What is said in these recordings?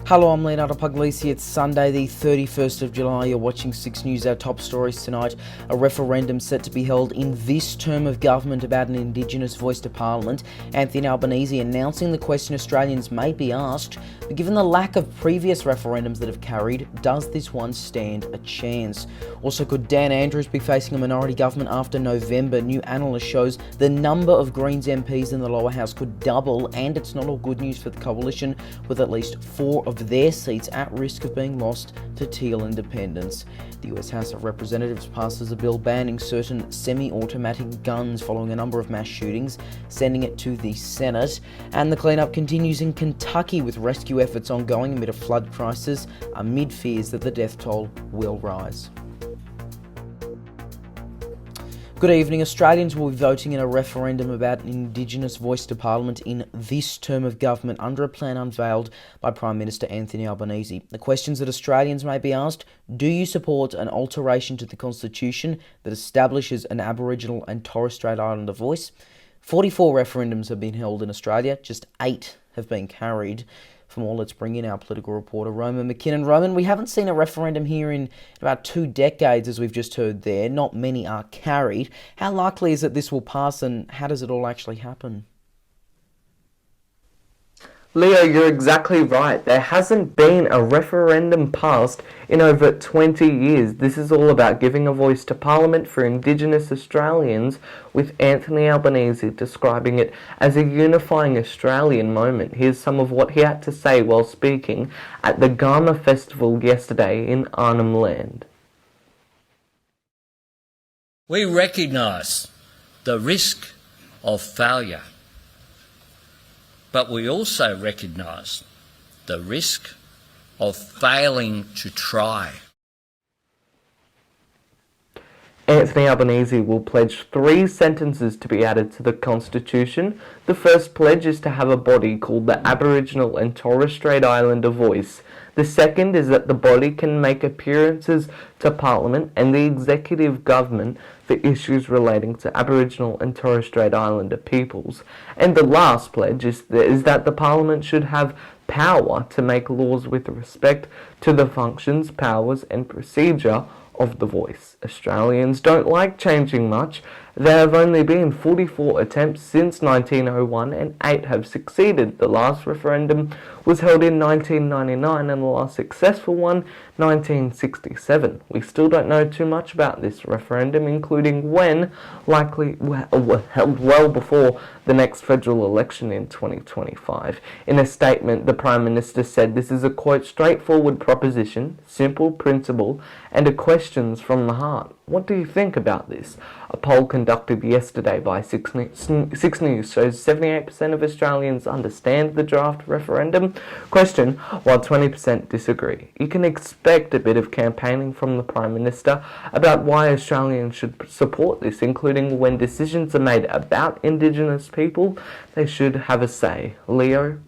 Hello, I'm Leonardo Puglisi. It's Sunday, the 31st of July. You're watching 6 News. Our top stories tonight. A referendum set to be held in this term of government about an Indigenous voice to Parliament. Anthony Albanese announcing the question Australians may be asked. But given the lack of previous referendums that have carried, does this one stand a chance? Also, could Dan Andrews be facing a minority government after November? New analyst shows the number of Greens MPs in the lower house could double, and it's not all good news for the coalition, with at least 4 of their seats at risk of being lost to Teal independents. The US House of Representatives passes a bill banning certain semi-automatic guns following a number of mass shootings, sending it to the Senate. And the cleanup continues in Kentucky, with rescue efforts ongoing amid a flood crisis, amid fears that the death toll will rise. Good evening. Australians will be voting in a referendum about an Indigenous voice to Parliament in this term of government under a plan unveiled by Prime Minister Anthony Albanese. The questions that Australians may be asked: do you support an alteration to the Constitution that establishes an Aboriginal and Torres Strait Islander voice? 44 referendums have been held in Australia, just 8 have been carried. For more, let's bring in our political reporter, Roman McKinnon. Roman, we haven't seen a referendum here in about 2 decades, as we've just heard there. Not many are carried. How likely is it this will pass, and how does it all actually happen? Leo, you're exactly right. There hasn't been a referendum passed in over 20 years. This is all about giving a voice to Parliament for Indigenous Australians, with Anthony Albanese describing it as a unifying Australian moment. Here's some of what he had to say while speaking at the Garma Festival yesterday in Arnhem Land. We recognise the risk of failure, but we also recognise the risk of failing to try. Anthony Albanese will pledge 3 sentences to be added to the Constitution. The first pledge is to have a body called the Aboriginal and Torres Strait Islander Voice. The second is that the body can make appearances to Parliament and the executive government for issues relating to Aboriginal and Torres Strait Islander peoples. And the last pledge is that the Parliament should have power to make laws with respect to the functions, powers and procedure of the voice. Australians don't like changing much. There have only been 44 attempts since 1901 and 8 have succeeded. The last referendum was held in 1999 and the last successful one 1967. We still don't know too much about this referendum, including when, likely held well before the next federal election in 2025. In a statement, the Prime Minister said this is a, quote, straightforward proposition, simple principle, and a questions from the heart. What do you think about this? A poll conducted yesterday by 6 News shows 78% of Australians understand the draft referendum question, while 20% disagree. You can expect a bit of campaigning from the Prime Minister about why Australians should support this, including when decisions are made about Indigenous people, they should have a say. Leo?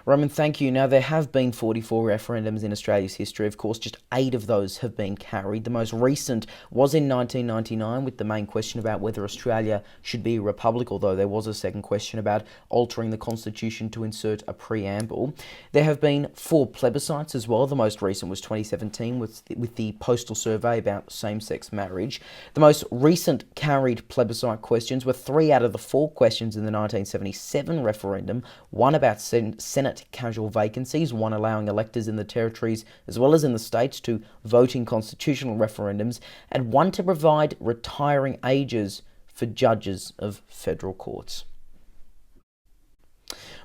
Roman, thank you. Now, there have been 44 referendums in Australia's history. Of course, just 8 of those have been carried. The most recent was in 1999, with the main question about whether Australia should be a republic, although there was a second question about altering the Constitution to insert a preamble. There have been 4 plebiscites as well. The most recent was 2017 with the postal survey about same-sex marriage. The most recent carried plebiscite questions were 3 out of the 4 questions in the 1977 referendum, one about Senate casual vacancies, one allowing electors in the territories as well as in the states to vote in constitutional referendums, and one to provide retiring ages for judges of federal courts.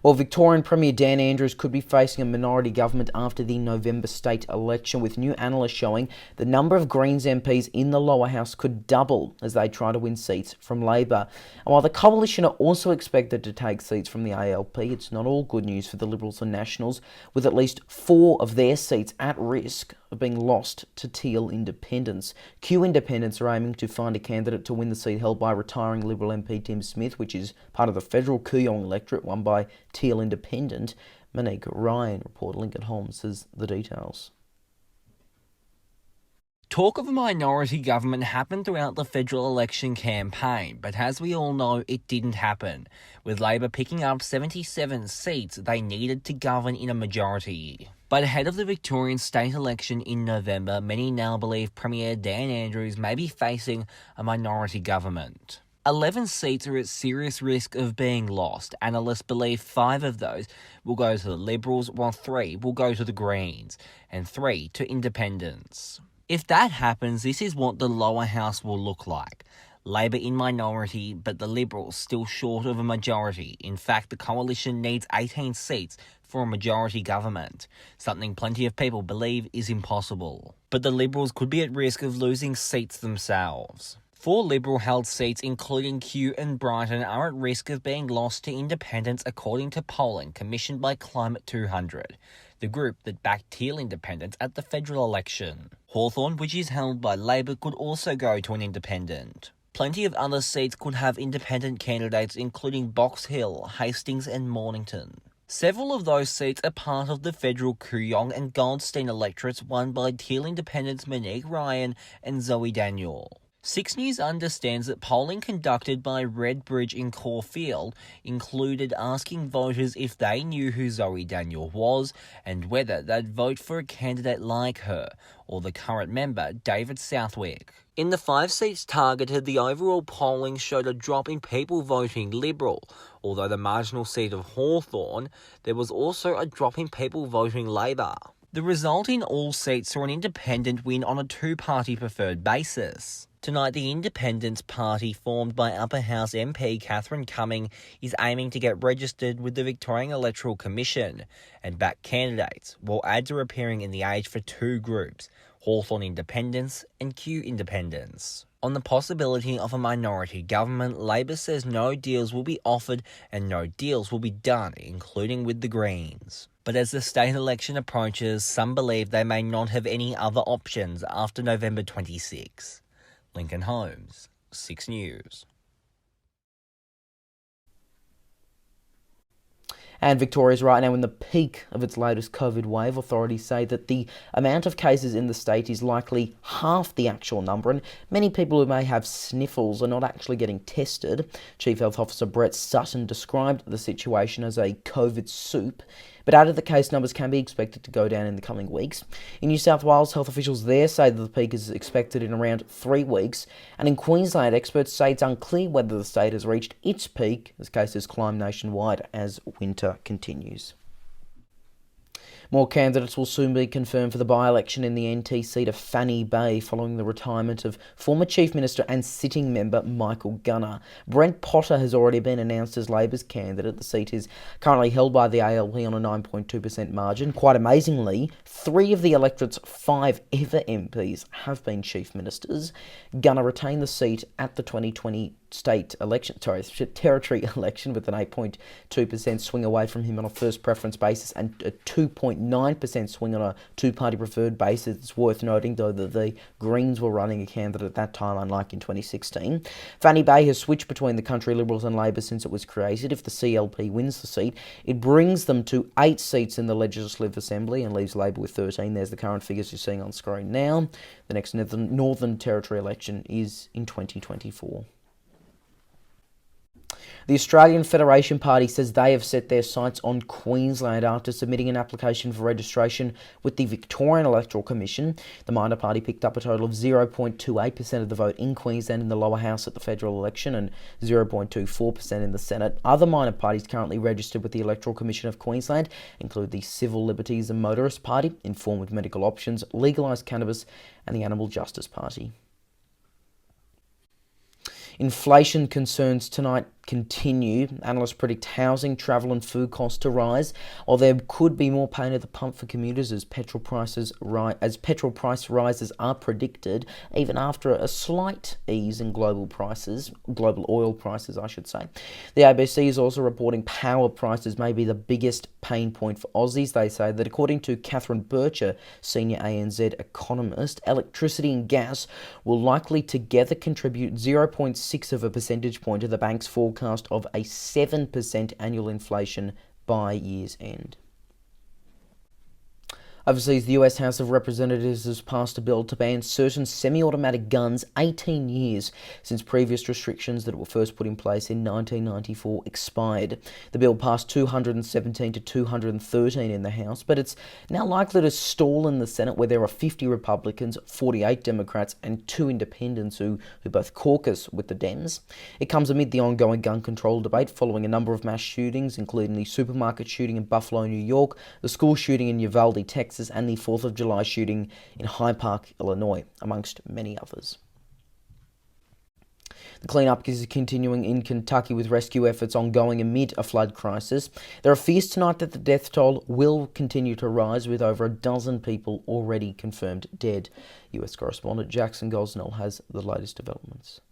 Well, Victorian Premier Dan Andrews could be facing a minority government after the November state election, with new analysts showing the number of Greens MPs in the lower house could double as they try to win seats from Labor. And while the coalition are also expected to take seats from the ALP, it's not all good news for the Liberals and Nationals, with at least 4 of their seats at risk of being lost to Teal independents. Q independents are aiming to find a candidate to win the seat held by retiring Liberal MP Tim Smith, which is part of the federal Kooyong electorate won by Teal independent. Monique Ryan, reporter Lincoln Holmes, says the details. Talk of a minority government happened throughout the federal election campaign, but as we all know, it didn't happen, with Labor picking up 77 seats they needed to govern in a majority. But ahead of the Victorian state election in November, many now believe Premier Dan Andrews may be facing a minority government. 11 seats are at serious risk of being lost. Analysts believe 5 of those will go to the Liberals, while 3 will go to the Greens, and 3 to Independents. If that happens, this is what the lower house will look like. Labor in minority, but the Liberals still short of a majority. In fact, the coalition needs 18 seats for a majority government, something plenty of people believe is impossible. But the Liberals could be at risk of losing seats themselves. 4 Liberal-held seats, including Kew and Brighton, are at risk of being lost to independents according to polling commissioned by Climate 200, the group that backed Teal independents at the federal election. Hawthorn, which is held by Labor, could also go to an independent. Plenty of other seats could have independent candidates, including Box Hill, Hastings and Mornington. Several of those seats are part of the federal Kooyong and Goldstein electorates won by Teal independents Monique Ryan and Zoe Daniel. 6 News understands that polling conducted by Redbridge in Caulfield included asking voters if they knew who Zoe Daniel was and whether they'd vote for a candidate like her or the current member, David Southwick. In the 5 seats targeted, the overall polling showed a drop in people voting Liberal, although the marginal seat of Hawthorn, there was also a drop in people voting Labor. The result in all seats saw an independent win on a 2-party preferred basis. Tonight, the Independence Party, formed by Upper House MP Catherine Cumming, is aiming to get registered with the Victorian Electoral Commission and back candidates, while ads are appearing in The Age for 2 groups, Hawthorn Independents and Kew Independents. On the possibility of a minority government, Labor says no deals will be offered and no deals will be done, including with the Greens. But as the state election approaches, some believe they may not have any other options after November 26. Lincoln Holmes, 6 News. And Victoria's right now in the peak of its latest COVID wave. Authorities say that the amount of cases in the state is likely half the actual number, and many people who may have sniffles are not actually getting tested. Chief Health Officer Brett Sutton described the situation as a COVID soup, but added that case numbers can be expected to go down in the coming weeks. In New South Wales, health officials there say that the peak is expected in around 3 weeks, and in Queensland, experts say it's unclear whether the state has reached its peak as cases climb nationwide as winter continues. More candidates will soon be confirmed for the by-election in the NT seat of Fanny Bay following the retirement of former Chief Minister and sitting member Michael Gunner. Brent Potter has already been announced as Labor's candidate. The seat is currently held by the ALP on a 9.2% margin. Quite amazingly, 3 of the electorate's 5 ever MPs have been Chief Ministers. Gunner retained the seat at the 2020 territory election with an 8.2% swing away from him on a first preference basis and a 2.9% swing on a 2-party preferred basis. It's worth noting, though, that the Greens were running a candidate at that time, unlike in 2016. Fanny Bay has switched between the Country Liberals and Labor since it was created. If the CLP wins the seat, it brings them to 8 seats in the Legislative Assembly and leaves Labor with 13. There's the current figures you're seeing on screen now. The next Northern Territory election is in 2024. The Australian Federation Party says they have set their sights on Queensland after submitting an application for registration with the Victorian Electoral Commission. The minor party picked up a total of 0.28% of the vote in Queensland in the lower house at the federal election and 0.24% in the Senate. Other minor parties currently registered with the Electoral Commission of Queensland include the Civil Liberties and Motorist Party, Informed with Medical Options, Legalised Cannabis, and the Animal Justice Party. Inflation concerns tonight continue. Analysts predict housing, travel and food costs to rise, while there could be more pain at the pump for commuters as petrol price rises are predicted, even after a slight ease in global oil prices, I should say. The ABC is also reporting power prices may be the biggest pain point for Aussies. They say that according to Catherine Bircher, senior ANZ economist, electricity and gas will likely together contribute 0.6 of a percentage point to the bank's forecast of a 7% annual inflation by year's end. Overseas, the US House of Representatives has passed a bill to ban certain semi-automatic guns 18 years since previous restrictions that were first put in place in 1994 expired. The bill passed 217 to 213 in the House, but it's now likely to stall in the Senate, where there are 50 Republicans, 48 Democrats and 2 independents who both caucus with the Dems. It comes amid the ongoing gun control debate following a number of mass shootings, including the supermarket shooting in Buffalo, New York, the school shooting in Uvalde, Texas, and the 4th of July shooting in Hyde Park, Illinois, amongst many others. The cleanup is continuing in Kentucky, with rescue efforts ongoing amid a flood crisis. There are fears tonight that the death toll will continue to rise, with over a dozen people already confirmed dead. US correspondent Jackson Gosnell has the latest developments.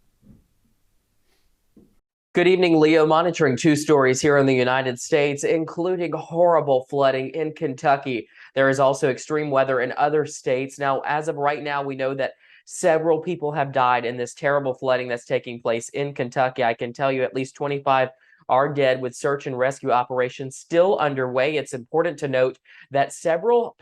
Good evening, Leo. Monitoring 2 stories here in the United States, including horrible flooding in Kentucky. There is also extreme weather in other states. Now, as of right now, we know that several people have died in this terrible flooding that's taking place in Kentucky. I can tell you at least 25 are dead, with search and rescue operations still underway. It's important to note that several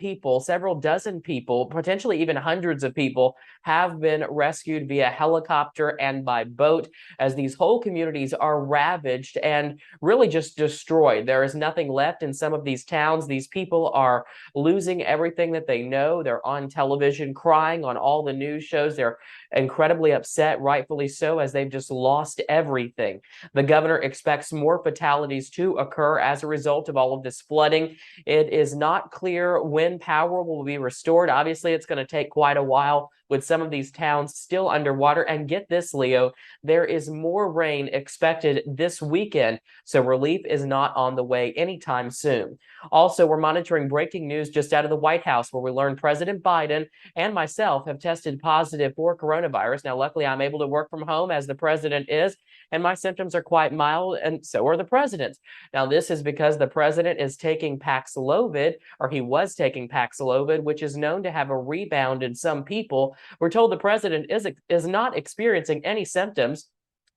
dozen people, potentially even hundreds of people, have been rescued via helicopter and by boat, as these whole communities are ravaged and really just destroyed. There is nothing left in some of these towns. These people are losing everything that they know. They're on television crying on all the news shows. They're incredibly upset, rightfully so, as they've just lost everything. The governor expects more fatalities to occur as a result of all of this flooding. It is not clear when power will be restored. Obviously, it's going to take quite a while, with some of these towns still underwater. And get this, Leo, there is more rain expected this weekend, so relief is not on the way anytime soon. Also, we're monitoring breaking news just out of the White House, where we learned President Biden and myself have tested positive for coronavirus. Now, luckily, I'm able to work from home, as the president is, and my symptoms are quite mild, and so are the president's. Now, this is because the president is taking Paxlovid, or he was taking Paxlovid, which is known to have a rebound in some people. We're told the president is not experiencing any symptoms.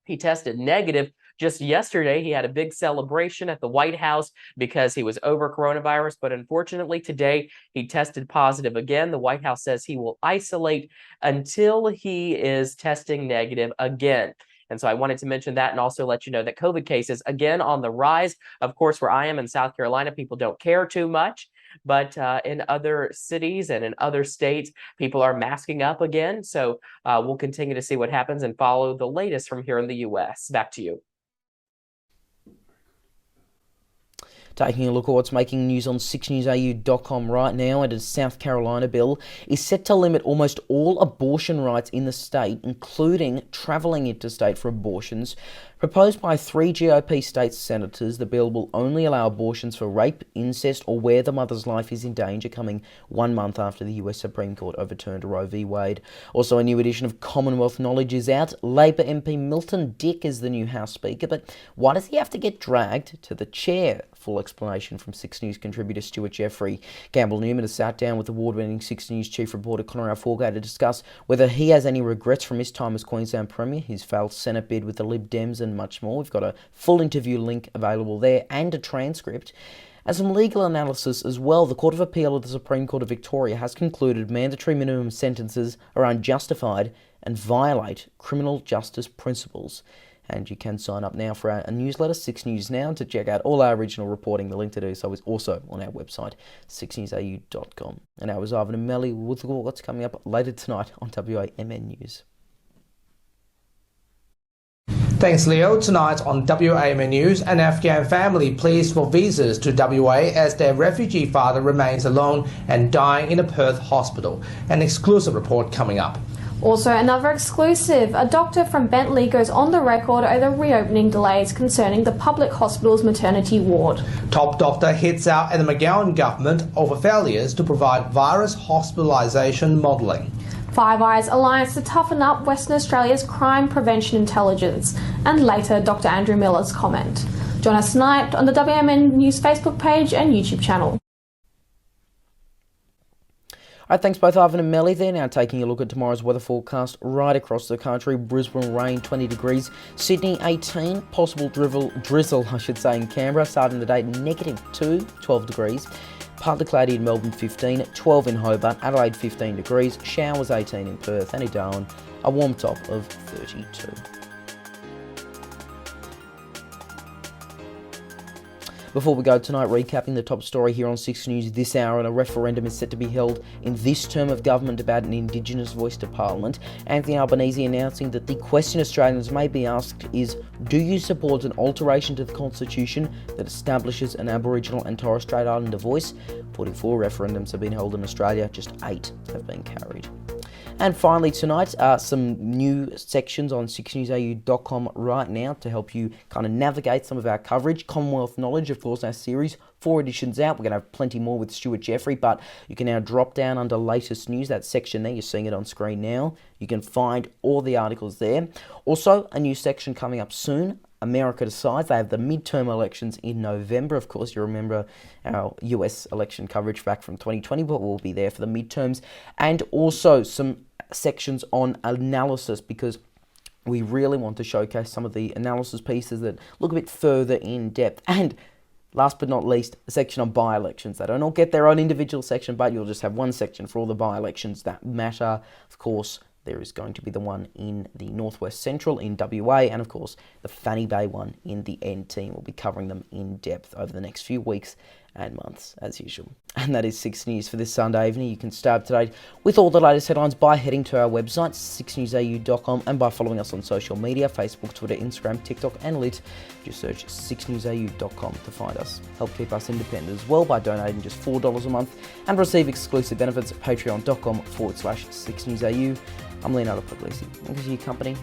He tested negative just yesterday. He had a big celebration at the White House because he was over coronavirus, but unfortunately today he tested positive again. The White House says he will isolate until he is testing negative again. And so I wanted to mention that, and also let you know that COVID cases again on the rise. Of course, where I am in South Carolina, people don't care too much. But in other cities and in other states, people are masking up again. So we'll continue to see what happens and follow the latest from here in the U.S. Back to you. Taking a look at what's making news on SIXNewsAU.com right now, and a South Carolina bill is set to limit almost all abortion rights in the state, including travelling interstate for abortions. Proposed by 3 GOP state senators, the bill will only allow abortions for rape, incest, or where the mother's life is in danger, coming 1 month after the US Supreme Court overturned Roe v. Wade. Also, a new edition of Commonwealth Knowledge is out. Labor MP Milton Dick is the new House Speaker, but why does he have to get dragged to the chair? Full explanation from 6 News contributor Stuart Jeffrey. Campbell Newman has sat down with award-winning 6 News chief reporter Connor Alforgate to discuss whether he has any regrets from his time as Queensland Premier, his failed Senate bid with the Lib Dems, and much more. We've got a full interview link available there and a transcript. And some legal analysis as well. The Court of Appeal of the Supreme Court of Victoria has concluded mandatory minimum sentences are unjustified and violate criminal justice principles. And you can sign up now for our newsletter, 6 News Now, to check out all our original reporting. The link to do so is also on our website, SIXNewsAU.com. And now is Ivan and Melly with what's coming up later tonight on WAMN News. Thanks, Leo. Tonight on WAMN News, an Afghan family pleads for visas to WA as their refugee father remains alone and dying in a Perth hospital. An exclusive report coming up. Also, another exclusive. A doctor from Bentley goes on the record over reopening delays concerning the public hospital's maternity ward. Top doctor hits out at the McGowan government over failures to provide virus hospitalisation modelling. Five Eyes Alliance to toughen up Western Australia's crime prevention intelligence. And later, Dr. Andrew Miller's comment. Join us tonight on the WAMN News Facebook page and YouTube channel. Alright, thanks both Ivan and Melly there. Now taking a look at tomorrow's weather forecast right across the country. Brisbane rain, 20 degrees. Sydney 18, possible drizzle in Canberra. Starting the day -2, 12 degrees. Partly cloudy in Melbourne 15, 12 in Hobart. Adelaide 15 degrees. Showers 18 in Perth and in Darwin. A warm top of 32. Before we go tonight, recapping the top story here on 6 News this hour, and a referendum is set to be held in this term of government about an Indigenous voice to Parliament. Anthony Albanese announcing that the question Australians may be asked is, do you support an alteration to the Constitution that establishes an Aboriginal and Torres Strait Islander voice? 44 referendums have been held in Australia, just 8 have been carried. And finally tonight, some new sections on 6newsau.com right now to help you kind of navigate some of our coverage. Commonwealth Knowledge, of course, our series, 4 editions out. We're going to have plenty more with Stuart Jeffrey, but you can now drop down under latest news, that section there, you're seeing it on screen now. You can find all the articles there. Also, a new section coming up soon, America Decides. They have the midterm elections in November. Of course, you remember our US election coverage back from 2020, but we'll be there for the midterms. And also some sections on analysis, because we really want to showcase some of the analysis pieces that look a bit further in depth. And last but not least, a section on by-elections. They don't all get their own individual section, but you'll just have one section for all the by-elections that matter. Of course, there is going to be the one in the Northwest Central in WA, and of course the Fanny Bay one in the NT. We'll be covering them in depth over the next few weeks and months, as usual. And that is 6 News for this Sunday evening. You can stay up to date with all the latest headlines by heading to our website, 6newsau.com, and by following us on social media, Facebook, Twitter, Instagram, TikTok, and Lit. Just search 6newsau.com to find us. Help keep us independent as well by donating just $4 a month and receive exclusive benefits at patreon.com/6newsau. I'm Leonardo Puglisi. Thanks for your company.